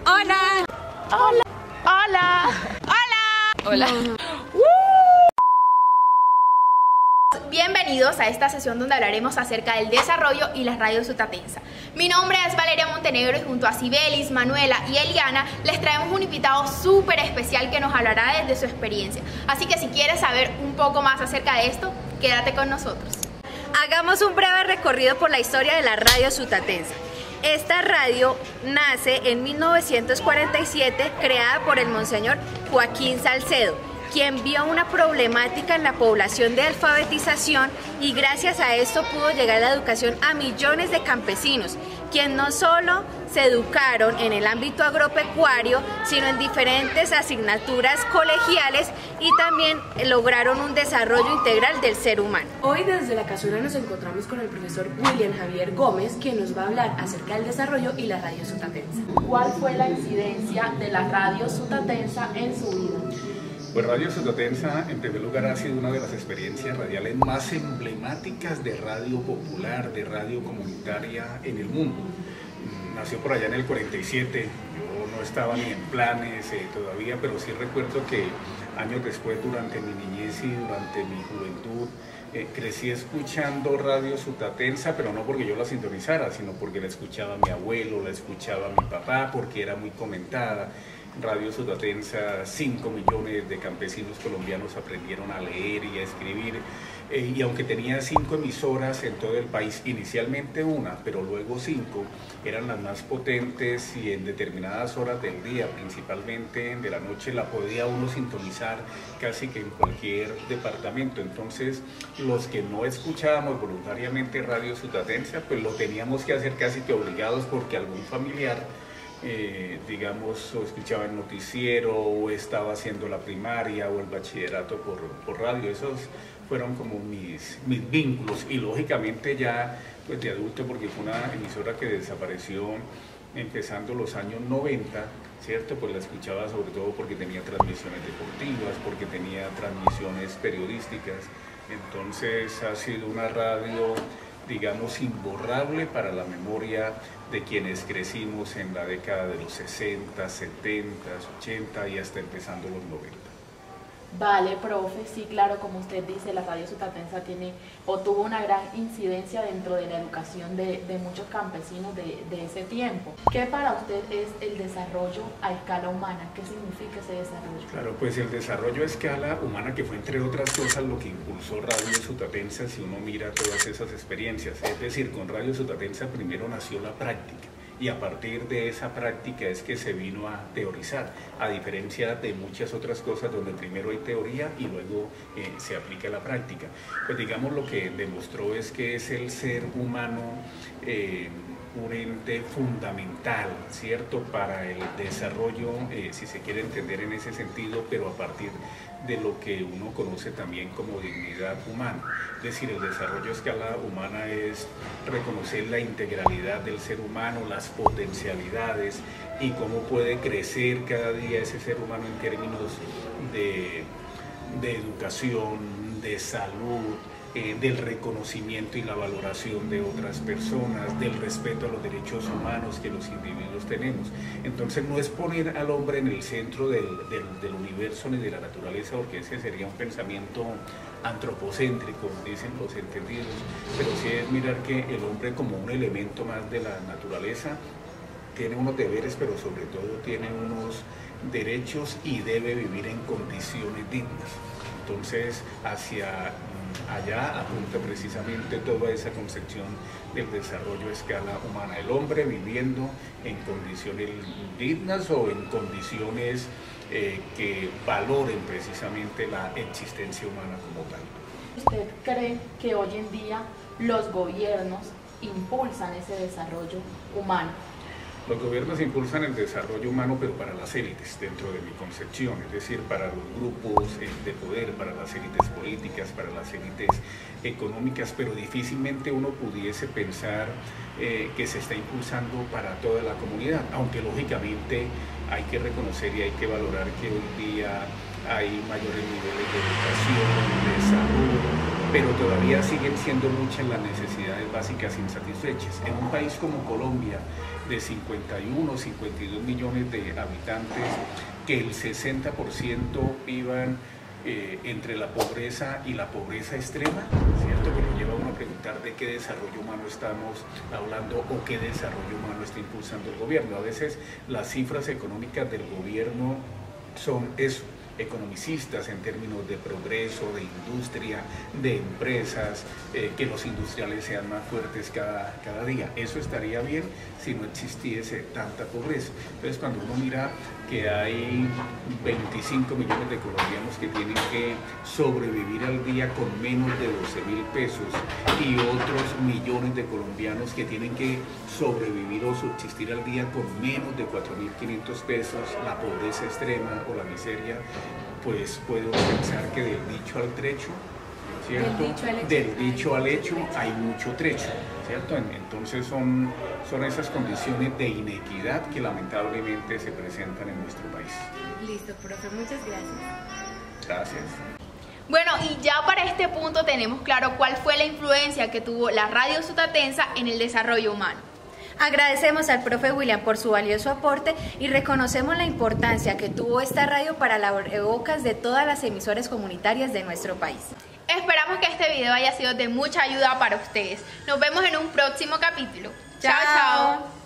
Hola. Hola. Hola. Hola. Bienvenidos a esta sesión donde hablaremos acerca del desarrollo y la radio sutatensa. Mi nombre es Valeria Montenegro y junto a Sibelis, Manuela y Eliana les traemos un invitado súper especial que nos hablará desde su experiencia. Así que si quieres saber un poco más acerca de esto, quédate con nosotros. Hagamos un breve recorrido por la historia de la radio sutatensa. Esta radio nace en 1947, creada por el monseñor Joaquín Salcedo, quien vio una problemática en la población de alfabetización y gracias a esto pudo llegar la educación a millones de campesinos, quienes no solo se educaron en el ámbito agropecuario, sino en diferentes asignaturas colegiales y también lograron un desarrollo integral del ser humano. Hoy desde la Casona nos encontramos con el profesor William Javier Gómez, quien nos va a hablar acerca del desarrollo y la radio sutatensa. ¿Cuál fue la incidencia de la radio sutatensa en su vida? Pues Radio Sutatensa, en primer lugar, ha sido una de las experiencias radiales más emblemáticas de radio popular, de radio comunitaria en el mundo. Nació por allá en el 47, yo no estaba ni en planes todavía, pero sí recuerdo que años después, durante mi niñez y durante mi juventud, crecí escuchando Radio Sutatensa, pero no porque yo la sintonizara, sino porque la escuchaba mi abuelo, la escuchaba mi papá, porque era muy comentada. Radio Sutatensa, 5 millones de campesinos colombianos aprendieron a leer y a escribir, y aunque tenía 5 emisoras en todo el país, inicialmente una, pero luego 5, eran las más potentes y en determinadas horas del día, principalmente de la noche, la podía uno sintonizar casi que en cualquier departamento. Entonces, los que no escuchábamos voluntariamente Radio Sutatensa, pues lo teníamos que hacer casi que obligados porque algún familiar digamos, o escuchaba el noticiero o estaba haciendo la primaria o el bachillerato por radio. Esos fueron como mis vínculos, y lógicamente ya pues de adulto, porque fue una emisora que desapareció empezando los años 90, ¿cierto? Pues la escuchaba sobre todo porque tenía transmisiones deportivas, porque tenía transmisiones periodísticas. Entonces ha sido una radio, digamos, imborrable para la memoria de quienes crecimos en la década de los 60, 70, 80 y hasta empezando los 90. Vale, profe, sí, claro, como usted dice, la radio sutatensa tuvo una gran incidencia dentro de la educación de muchos campesinos de ese tiempo. ¿Qué para usted es el desarrollo a escala humana? ¿Qué significa ese desarrollo? Claro, pues el desarrollo a escala humana, que fue entre otras cosas lo que impulsó Radio Sutatensa, si uno mira todas esas experiencias. Es decir, con Radio Sutatensa primero nació la práctica, y a partir de esa práctica es que se vino a teorizar, a diferencia de muchas otras cosas donde primero hay teoría y luego se aplica la práctica. Pues digamos, lo que demostró es que es el ser humano un ente fundamental, ¿cierto?, para el desarrollo, si se quiere entender en ese sentido, pero a partir de lo que uno conoce también como dignidad humana. Es decir, el desarrollo a escala humana es reconocer la integralidad del ser humano, las potencialidades y cómo puede crecer cada día ese ser humano en términos de educación, de salud, del reconocimiento y la valoración de otras personas, del respeto a los derechos humanos que los individuos tenemos. Entonces no es poner al hombre en el centro del universo ni de la naturaleza, porque ese sería un pensamiento antropocéntrico, dicen los entendidos, pero sí es mirar que el hombre como un elemento más de la naturaleza tiene unos deberes, pero sobre todo tiene unos derechos y debe vivir en condiciones dignas. Entonces, hacia allá apunta precisamente toda esa concepción del desarrollo a escala humana, el hombre viviendo en condiciones dignas o en condiciones que valoren precisamente la existencia humana como tal. ¿Usted cree que hoy en día los gobiernos impulsan ese desarrollo humano? Los gobiernos impulsan el desarrollo humano, pero para las élites, dentro de mi concepción, es decir, para los grupos de poder, para las élites políticas, para las élites económicas, pero difícilmente uno pudiese pensar que se está impulsando para toda la comunidad, aunque lógicamente hay que reconocer y hay que valorar que hoy día hay mayores niveles de educación, de salud, pero todavía siguen siendo muchas las necesidades básicas insatisfechas. En un país como Colombia, de 51 o 52 millones de habitantes, que el 60% vivan entre la pobreza y la pobreza extrema, ¿cierto? Que nos lleva a uno a preguntar de qué desarrollo humano estamos hablando o qué desarrollo humano está impulsando el gobierno. A veces las cifras económicas del gobierno son eso, economicistas en términos de progreso, de industria, de empresas, que los industriales sean más fuertes cada día. Eso estaría bien si no existiese tanta pobreza. Entonces, cuando uno mira que hay 25 millones de colombianos que tienen que sobrevivir al día con menos de 12.000 pesos y otros millones de colombianos que tienen que sobrevivir o subsistir al día con menos de 4.500 pesos, la pobreza extrema o la miseria, pues puedo pensar que del dicho al trecho, ¿cierto? Del dicho al hecho hay mucho trecho, ¿cierto? Entonces son esas condiciones de inequidad que lamentablemente se presentan en nuestro país. Listo, profe, muchas gracias. Gracias. Bueno, y ya para este punto tenemos claro cuál fue la influencia que tuvo la radio sutatensa en el desarrollo humano. Agradecemos al profe William por su valioso aporte y reconocemos la importancia que tuvo esta radio para el abrebocas de todas las emisoras comunitarias de nuestro país. Esperamos que este video haya sido de mucha ayuda para ustedes. Nos vemos en un próximo capítulo. Chao, chao.